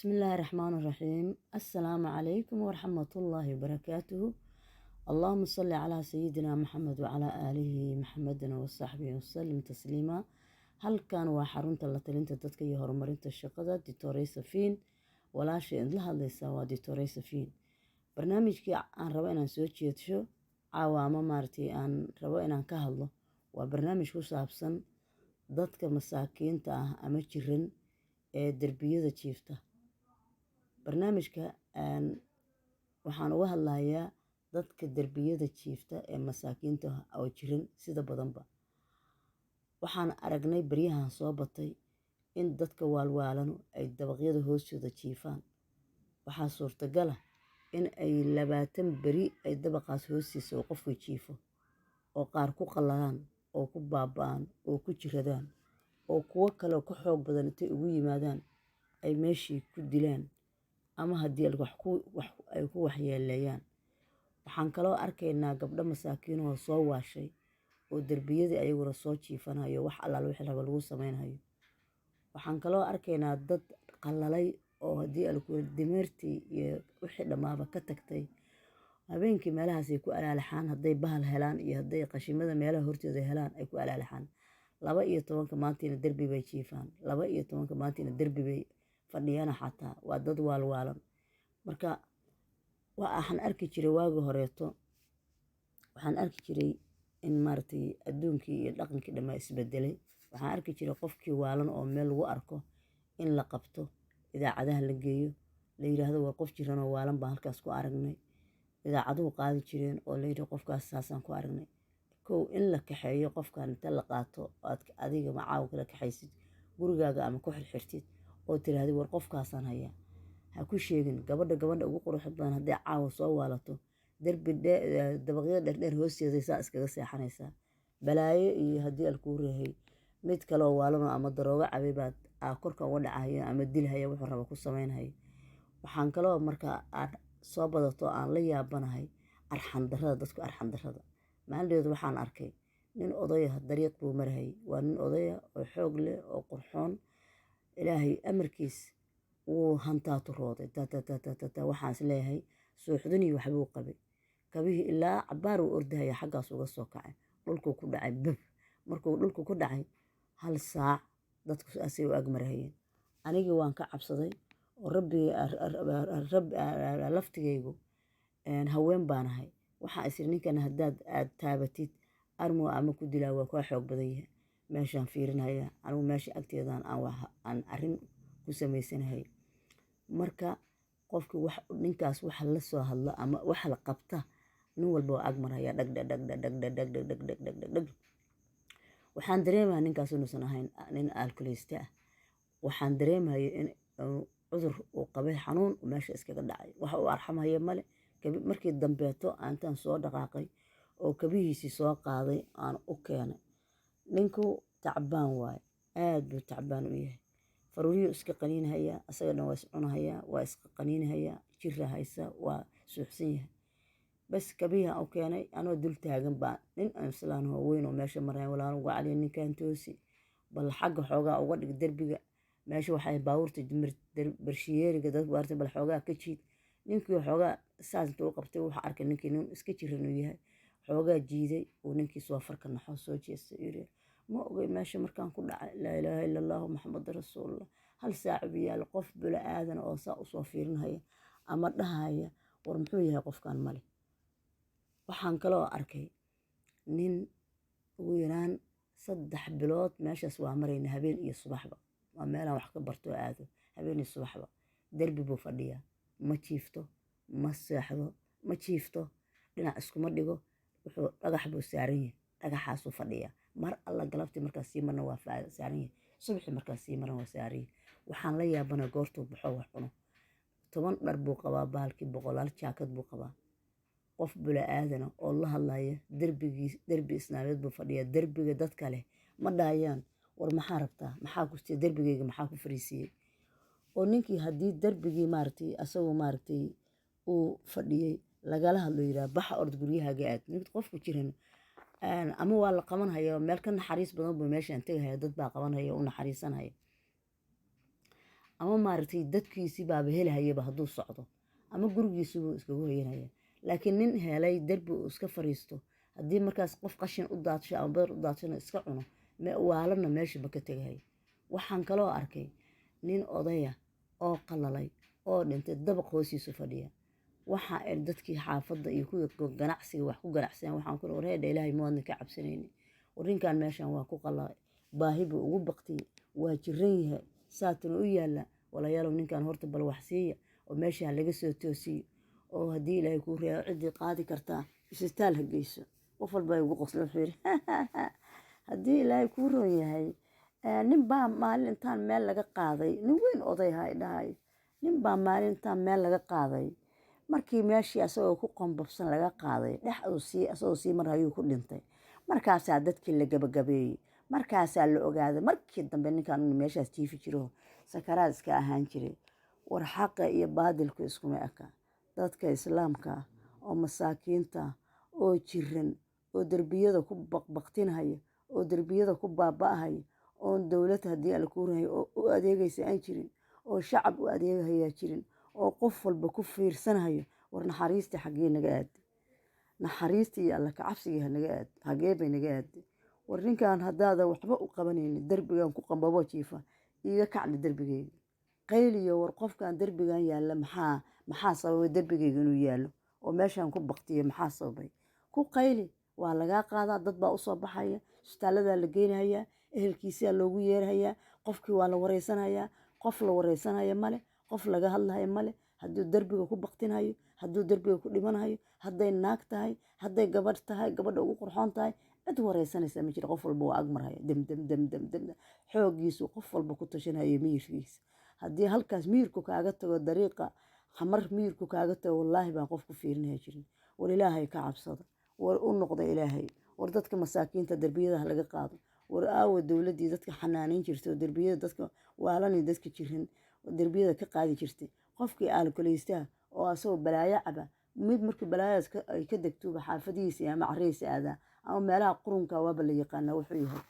بسم الله الرحمن الرحيم. السلام عليكم ورحمة الله وبركاته. اللهم صل على سيدنا محمد وعلى آله محمد وصحبه وسلم تسليما. هل كان وحرونت الله تلنت تدك يهرمرنت الشقة دكتوري سفين ولا شيء لها ليس دكتوري سفين. برنامجكي عن رواينا سوتشي شو عوامة مارتي عن رواينا كهله وبرنامج هو سابسن dadka masaakiinta ah ama jiran ee derbiyada jiifta. barnaamijka waxaan uga hadlayaa dadka derbiyada jiifta ee masaakiinta ah oo jiran sida badanba. waxaan aragnay baryahan soo batay in dadka waalwaalanu ay dabaqyada hoostooda jiifaan. waxaa suurtagal ah in ay 20 beri ay dabaqaas hoostiisa oo qofku jiifo oo qaar ku qallalaan oo ku baaba'aan oo ku jiradaan oo kuwo kale ku xoog badan intay ugu yimaadaan ay meeshii ku dilaan ama haddii ay ku waxyeeleeyaan. waxaan kaloo arkaynaa gabdho masaakiin oo soo waashay oo derbiyadii ayaguna soo jiifanayo wax allaal wixii raba lagu samaynayo. waxaan kaloo arkaynaa dad qallalay oo haddii dimeertii iyo wixii dhammaaba ka tagtay habeenkii meelahaas ay ku alaalaxaan hadday bahal helaan iyo hadday qashimada meelaha hortooda helaan ay ku alaalaxaan. 12 maantiina derbi bay jiifaan, 12 maantiina derbi bay fadhiyaan. xataa waa dad waalwaalan. marka waxaan arki jiray waagi horeeto, waxaan arki jiray in maartay adduunkii iyo dhaqankii dhammaa isbedelay. waxaan arki jiray qofkii waalan oo meel lagu arko in la qabto, idaacadaha la geeyo, la yiraahdo war qof jiran oo waalan baan halkaas ku aragnay. idaacaduhu qaadi jireen oo la yidhi qofkaas saasaan ku aragnay. kow in la kaxeeyo qofkan inta la qaato aad adiga macaaw kala kaxaysid gurigaaga ama ku xirxirtid oo tiraahdo war qofkaasaan hayaa. ha ku sheegin gabadha ugu quruxda badan hadday caawa soo waalato dabaqyada dheerdheer hoosteeda saa iskaga seexanaysaa. balaayo iyo haddii alkuu reehay mid kaloo waalanoo ama daroogo cabay baad korka uga dhacaya ama dilhaya wuxuu raba ku samaynhaya. waxaan kaloo markaa aad soo badato aan la yaabanahay arxandarrada, dadku arxandarrada. maalinteedu waxaan arkay nin odaya dariiq buu marayay. waa nin odaya oo xoog leh oo qurxoon, ilaahay amarkiis wuu hantaatu rooday waxaan is leeyahay suuxdanii waxbuu qabay. kabihii ilaa cabbaar uu ordahaya xaggaas uga soo kacay, dhulkuu ku dhacay bab. markuu dhulku ku dhacay 1 saac dadku asay u agmarahayeen. anigii waan ka cabsaday oo laftigaygu haween baanahay. waxaa isir ninkan haddaad aad taabatid armu ama ku dilaa waa kaa xoog badan yahay. meeshaan fiirinaya anigu meesha agteedaan aan arrin ku samaysanahay. marka qofkii ninkaas waxa la soo hadla ama waxa la qabta nin walba waa agmaraya dhag. waxaan dareemayaa ninkaas inuusan ahayn nin alkoleyste ah. waxaan dareemaya in cudur uu qabay, xanuun meesha iskaga dhacay. waxa uu arxamaya male. markii dambeeto aantaan soo dhaqaaqay oo kabihiisii soo qaaday aan u keenay. ninku tacbaan waaye, aad buu tacbaan u yahay. faruuriyuu iska qaniinhayaa, asaga dhan waa is cunahayaa, waa iska qaniinhayaa, jira haysa, waa suuxsan yahay. bas kabihii aan u keenay anoo dul taagan baa nin islaan oo weyn oo meesha maraya walaalo uga caliya ninkan toosi bal xagga xoogaa uga dhig derbiga. meesha waxay baabuurta barshiyeeriga dad waarta bal xoogaa ka jiid. ninkii xoogaa saas intuu u qabtay wuxuu arkay ninkii nin iska jiran uu yahay. xoogaa jiiday uu ninkii soo farka naxo soo jeestay yiri ma ogay meesha markaan ku dhacay laa ilaaha illa allah muxammad rasuulullah. 1 saac biyaal qof bula aadan oo saa u soo fiirinaya ama dhahaya war muxuu yahay qofkan male. waxaan kaloo arkay nin ugu yaraan 3 bilood meeshaas waa marayna habeen iyo subaxba. waa meelaan wax ka barto aado habeen iyo subaxba. derbi buu fadhiyaa, ma jiifto, ma seexdo, ma jiifto, dhinac iskuma dhigo. wuxuu dhagax buu saaran yahay, dhagaxaasuu fadhiyaa. mar alla galabtii markaas sii marna waa saaran yahay, subaxii markaas sii marna waa saaran yahay. waxaan la yaabanaa goortuu baxo wax cuno. 10 dhar buu qabaa, bahalkii 100 jaakad buu qabaa. qof bula aadana oo la hadlaya derbi islaameed buu fadhiyaa. derbiga dad kale ma dhaayaan war maxaa rabtaa, maxaa kustay derbigayga maxaa ku fariisiyey. oo ninkii haddii derbigii maaragtay asagoo maaragtay uu fadhiyey lagala hadlo yiraa baxa ord guryahaaga aad. mid qofku jiran ama waa la qabanhaya meel ka naxariis badan buu meeshaan tegahaya, dad baa qabanhaya u naxariisanhaya. ama maaragtay dadkiisii baaba helahayaba hadduu socdo ama gurigiisii buu iskagu hoyanaya. laakiin nin helay derbi uu iska fariisto haddii markaas qof qashin u daadsho ama badar u daadshona iska cuno waalana meesha ma ka tegahay. waxaan kaloo arkay nin odaya oo qalalay oo dhintay dabaq hoostiisu fadhiya. waxa ay dadkii xaafadda iyo kuwii ganacsiga wax ku ganacsanayaan waxaan ku wareedha ilaahay muwadna ka cabsanayni. warinkan meeshan waa ku qalay baahi buu ugu baqtiyey waa jiran yahay saatuna u yaala walayaalow ninkan horta bal wax siiya oo meeshaan laga soo toosiyo oo haddii ilaahay kuu reebo ciddii qaadi kartaa isbitaal ha geyso. qof walba ay ugu qoslo wuxuu yidhi haddii ilaahay kuu roon yahay nin baa maalintaan meel laga qaaday nin weyn oday ha dhahay nin baa maalintaan meel laga qaaday markii meeshii asagoo ku qombabsan laga qaaday asagoo sii mar ayuu ku dhintay. markaasaa dadkii la gabagabeeyey markaasaa la ogaaday markii dambe ninkan meeshaas jiifi jiro sakaraad iska ahaan jiray. war xaqa iyo baadilku iskuma eka. dadka islaamka ah oo masaakiinta oo jiran oo derbiyada ku baqbaqtinhaya oo derbiyada ku baaba'ahaya oon dowlad haddii ala kuurahay oo u adeegaysa aan jirin oo shacab u adeegahayaa jirin oo qof walba ku fiirsanhayo. war naxariistii xaggee naga aadi naxariistii iyo alla kacabsigii naga aadi xaggee bay naga aadi. war ninkan haddaadan waxba u qabanaynin derbigan ku qambabo jiifa iiga kacda derbigeyga qayliyo. war qofkan derbigan yaalla maxaa sababay derbigeyga inuu yaallo oo meeshaan ku baqtiyo maxaa sababay ku qayli. waa lagaa qaadaa dad baa usoo baxaya isbitaaladaa la geynahayaa ehelkiisaa loogu yeerahayaa qofkii waa la wareysanhayaa qof la wareysanhaya male qof laga hadlahaya male hadduu derbiga ku baqtinhayo hadduu derbiga ku dhimanhayo hadday naag tahay hadday gabadh tahay gabadha ugu qurxoon tahay cid wareysanaysa ma jira. qof walba waa agmarhaya dem xooggiisu qof walba ku tashanhayo miyirkiisa. haddii halkaas miyirku kaaga tago dariiqa xamar miyirku kaaga tago wallaahi baan qof ku fiirinaya jirin. war ilaahay ka cabsada war u noqda ilaahay. war dadka masaakiinta derbiyadaha laga qaado. war aawa dowladdii dadka xanaaneyn jirtay oo derbiyada dadka waalani dadka jirin derbiyada ka qaadi jirtay. qofkii aalkoleystaha oo asagoo balaayo caba mid markii balaayadaas ay ka degtuba xaafadihiisa ama carrihiisa aadaa ama meelaha qurunka waaba la yaqaanaa wuxuu yahay.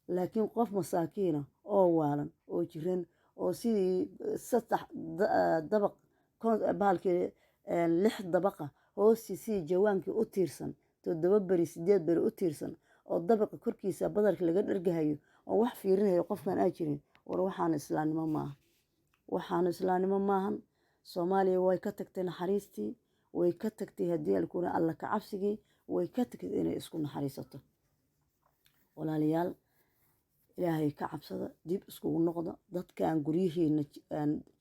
laakiin qof masaakiina oo waalan oo jiran oo sidii 3 dabaq bahalkii 6 dabaqa hoostii sidii jawaankii u tiirsan 7 beri 8 beri u tiirsan oo dabaqa korkiisa badarka laga dhargahayo oo wax fiirinayo qofkan aan jirin. war waxaan islaamnimo maaha waxaan islaamnimo maahan. soomaaliya way ka tagtay naxariistii way ka tagtay haddii alkuuna alla ka cabsigii way ka tagtay inay isku naxariisato. walaalayaal ilaahay ka cabsada dib iskugu noqda dadkan guryihiina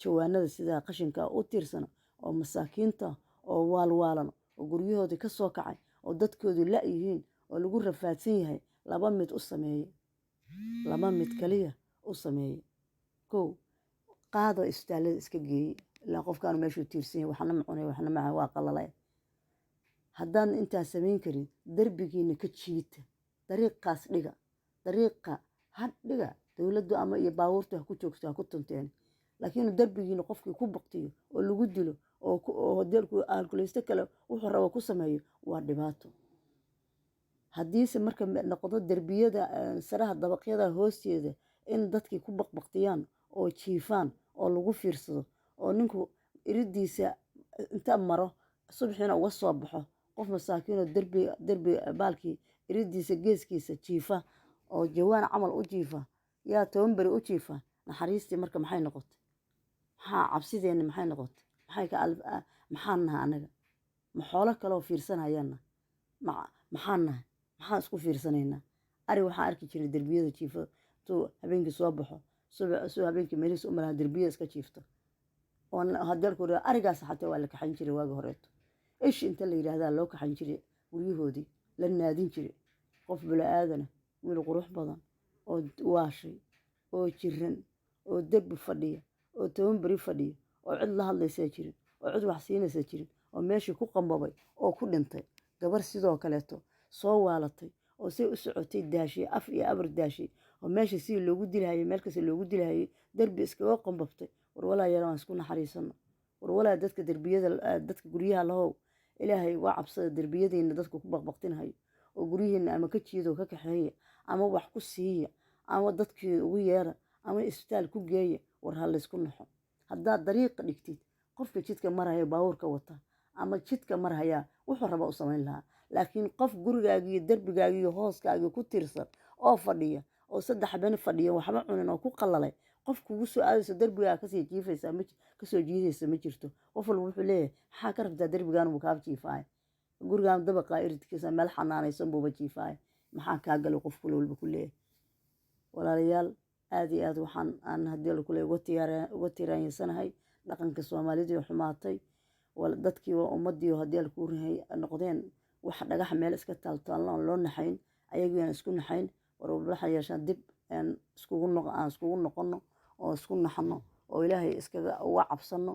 jawaanada sida qashinka u tiirsan oo masaakiinta oo waalwaalan oo guryahoodii ka soo kacay oo dadkoodu la yihiin oo lagu rafaadsan yahay. laba mid u sameeye laba mid kaliya u sameeye. kow qaado isbitaallada iska geeye ilaa qofkaan meeshuu tiirsan yahay waxna ma cunay waxna ma waa qalalay. haddaan intaas samayn karin derbigiina ka jiita dariiqaas dhiga dariiqa ha dhiga dowladdu ama iyo baabuurta ha ku joogto ha ku tunteen. laakiin derbigiina qofkii ku baqtiyo oo lagu dilo oo dalku aalkuleysto kale wuxuu rabo ku sameeyo waa dhibaato. haddiise marka noqdo derbiyada saraha dabaqyada hoosteeda in dadkii ku baqbaqtiyaan oo jiifaan oo lagu fiirsado oo ninku iridiisa inta maro subaxiina uga soo baxo qof masaakiinoo derbi baalkii iridiisa geeskiisa jiifa oo jawaan camal u jiifa yaa 10 beri u jiifa. naxariistii marka maxay noqotay maxaa cabsideena maxay noqotay maxaan nahay anaga ma xoolo kaloo fiirsanayaana maxaan nahay maxaan isku fiirsanaynaa. ari waxaa arki jiray derbiyada jiifo tuu habeenkii soo baxo subax habeenkii meelihiis u malaha derbiyada iska jiifto oo haddii ku arigaas xataa waa la kaxayn jiray waagi horeeto ish inta la yiraahdaa loo kaxayn jiray guryahoodii la naadin jiray. qof bula-aadana wiil qurux badan oo waashay oo jiran oo derbi fadhiya oo 10 beri fadhiya oo cid la hadlaysa jirin oo cid wax siinaysa jirin oo meeshii ku qambabay oo ku dhintay. gabar sidoo kaleeto soo waalatay oo say u socotay daashay af iyo abar daashay oo meeshii si loogu dilahayay meel kasta loogu dilahayay derbi iskaga qambabtay. war walaalayaal waan isku naxariisano. war walaal dadka derbiyada dadka guryaha lahow ilaahay waa cabsada derbiyadiina dadku ku baqbaqtinayo oo guryihiina ama ka jiido ka kaxeeya ama wax ku siiya ama dadkii ugu yeera ama isbitaal ku geeya. war ha laysku naxo haddaad dariiqa dhigtid qofka jidka maraya baabuurka wata ama jidka marhaya wuxuu raba u samayn lahaa laakiin qof gurigaagiiyo derbigaagiiyo hooskaagii ku tiirsan oo fadhiya oo 3 habeen fadhiya waxba cunin oo ku qalalay qof kugu soo aadayso derbigaa kasii jiifaysa kasoo jiidaysa ma jirto qof walba wuxuu leeyahay maxaa ka rabtaa derbigaan buu kaa jiifaaya gurigaan dabaqa iridkiisa meel xanaanaysan buuba jiifaaya maxaa kaa galay qof kule walba ku leeyahay walaalayaal aad iyo aad waxaan aan haddii la kule uga tiiraanyasanahay dhaqanka soomaalida xumaatay dadkii waa ummadii haddii la ku rahay noqdeen wax dhagax meel iska taaltaalno loo naxayn ayagiina isku naxayn war waxa yeeshaan dib aan iskugu noqono oo isku naxno oo ilaahay iskaga uga cabsano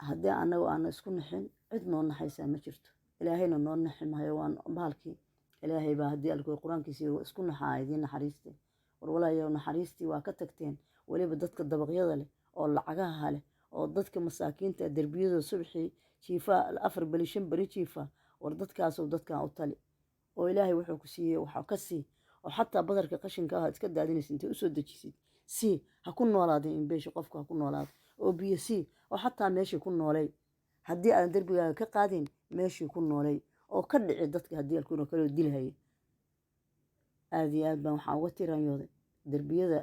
haddii anagu aan isku naxin cid noo naxaysa ma jirto ilaahayna noo naxi maayo waan baalkii ilaahay baa haddii alku quraankiisa isku naxaa idin naxariistay war walaayo naxariistii waa ka tagteen waliba dadka dabaqyada leh oo lacagaha leh oo dadka masaakiinta derbiyada subaxii jiifa 4 bali 5 bari jiifa war dadkaasoo dadkan u tali oo ilaahay wuxuu ku siiyay waxa ka sii oo xataa badarka qashinka ah iska daadinaysid inta u soo dajisid si ha ku noolaadeen in beesha qofka ha ku noolaado oo biyo si oo xataa meeshii ku noolay haddii aan derbigaaga ka qaadin meeshii ku noolay oo ka dhici dadka haddii alkuuna kala dilhay aad iyo aad baan waxaan uga tiranyooday derbiyada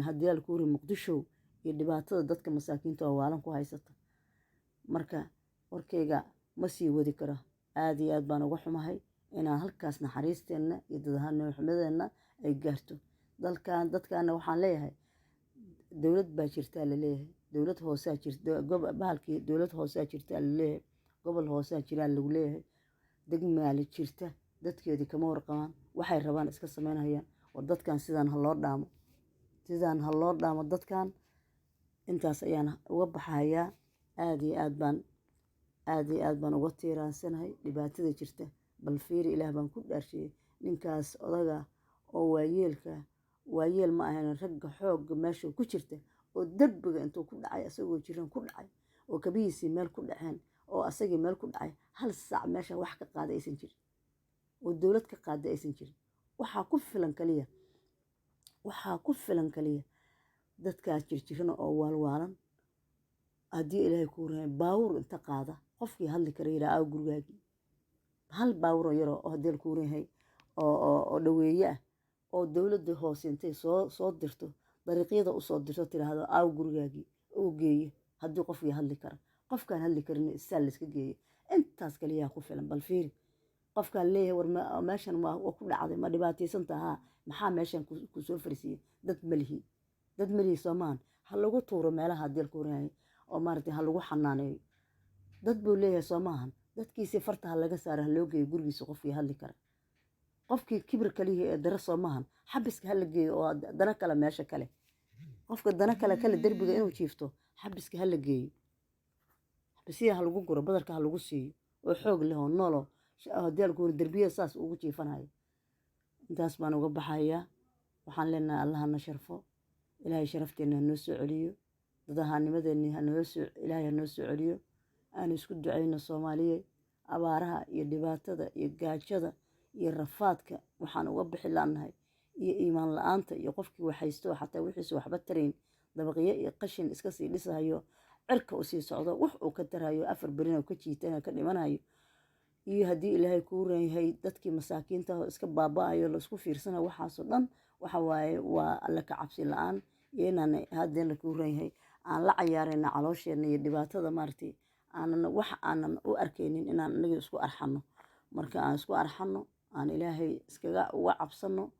haddii alkuuri muqdisho iyo dhibaatada dadka masaakiinta oo waalan ku haysata marka warkayga ma sii wadi karo aad iyo aad baan uga xumahay inaan halkaas naxariisteenna iyo dadahanaxumadeena ay gaarto dadkaana waxaan leeyahay dowlad baa jirtaa la leeyahay dowlad hoosaa jirta bahalkii dowlad hoosaa jirtaa la leeyahay gobol hoosaa jiraa lagu leeyahay degmaali jirta dadkeedii kama warqabaan waxay rabaan iska samaynayaan war dadkan sidaan ha loo dhaamo dadkan intaas ayaan uga baxayaa aad iyo aad baan uga tiiraansanahay dhibaatada jirta bal fiiri ilaah baan ku dhaarshiyey ninkaas odaga oo waayeel ma ahayn ragga xoogga meesha ku jirta oo derbiga intuu ku dhacay asagoo jiran ku dhacay oo kabihiisii meel ku dhaceen oo asagii meel ku dhacay hal saac meesha wax ka qaaday aysan jirin oo dowlad ka qaaday aysan jirin waxaa ku filan kaliya dadkaas jirjiran oo waalwaalan haddii ilaahay kuu rahay baawur inta qaada qofkii hadli kara yidhaa aaw gurigaagii hal baawur yaro oo haddii kuu rahay oo dhaweeye ah oo dowladda hoose intay soo dirto dariiqyada usoo dirto tiraahdo aaw gurigaagii oo geeyo haddii qofkii hadli kara qofkaan hadli karin isaal iska geeyo intaas kaliya ku filan bal fiiri qofkaan leeyahay war meeshan waa ku dhacday ma dhibaataysan tahaa maxaa meeshan ku soo farsiiyay dad malihi soomaan ha lagu tuuro meelaha haddii kuu rahay oo maaragtay ha lagu xanaaneeyo dad buu leeyahay soomaahan dadkiisii farta ha laga saaro ha loo geeyo gurigiisa qofkii hadli kara qofkii kibir kaliya ee dara soomahan xabiska ha la geeyo oo dana kale meesha kale qofka dana kale derbiga inuu jiifto xabiska ha la geeyo xabisiya ha lagu guro badarka ha lagu siiyo oo xoog leh oo noolo haddii alkuur derbiya saas ugu jiifanayo intaas baan uga baxayaa waxaan leenahay allahana sharfo ilaahay sharafteena hanoo soo celiyo dadahaanimadeeni ilaahay hanoo soo celiyo aanu isku ducayno soomaaliye abaaraha iyo dhibaatada iyo gaajada iyo rafaadka waxaan uga bixi laanahay iyo iimaan la-aanta iyo qofkii waxaysto xataa wixiisu waxba tarayn dabaqyo iyo qashin iska sii dhisayo cirka u sii socdo wax uu ka tarayo 4 berina ka jiitana ka dhimanayo iyo haddii ilaahay kuu ranyahay dadkii masaakiinta oo iska baaba'ayo la isku fiirsana waxaasoo dhan waxa waaye waa alla ka cabsi la-aan iyo inaan haddii la kuu ranyahay aan la cayaarayna caloosheena iyo dhibaatada maartay aanan u arkaynin inaan anaga isku arxano marka aan isku arxano aan ilaahay iskaga uga cabsano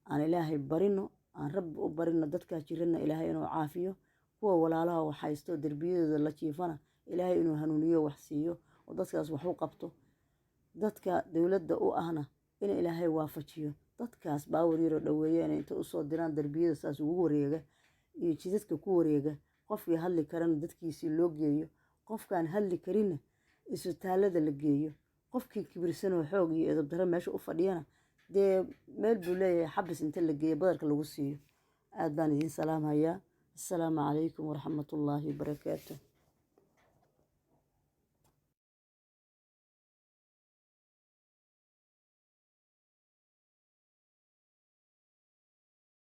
aan ilaahay barino aan rabbi u barino dadka jirana ilaahay inuu caafiyo kuwa walaalaha wax haysto derbiyadooda la jiifana ilaahay inuu hanuuniyo wax siiyo oo dadkaas wax u qabto dadka dowladda u ahna in ilaahay waafajiyo dadkaas baawar yaro dhaweeye inay inta usoo diraan derbiyada saas ugu wareega iyo jidadka ku wareega qofkii hadli karana dadkiisii loo geeyo qofkaan hadli karina isbitaalada la geeyo qofkii kibirsanoo xoog iyo edab daro meesha u fadhiyana dee meel buu leeyahay xabis inta la geeyo badarka lagu siiyo aad baan idiin salaamayaa assalaamu calaykum waraxmatullaahi wabarakaatu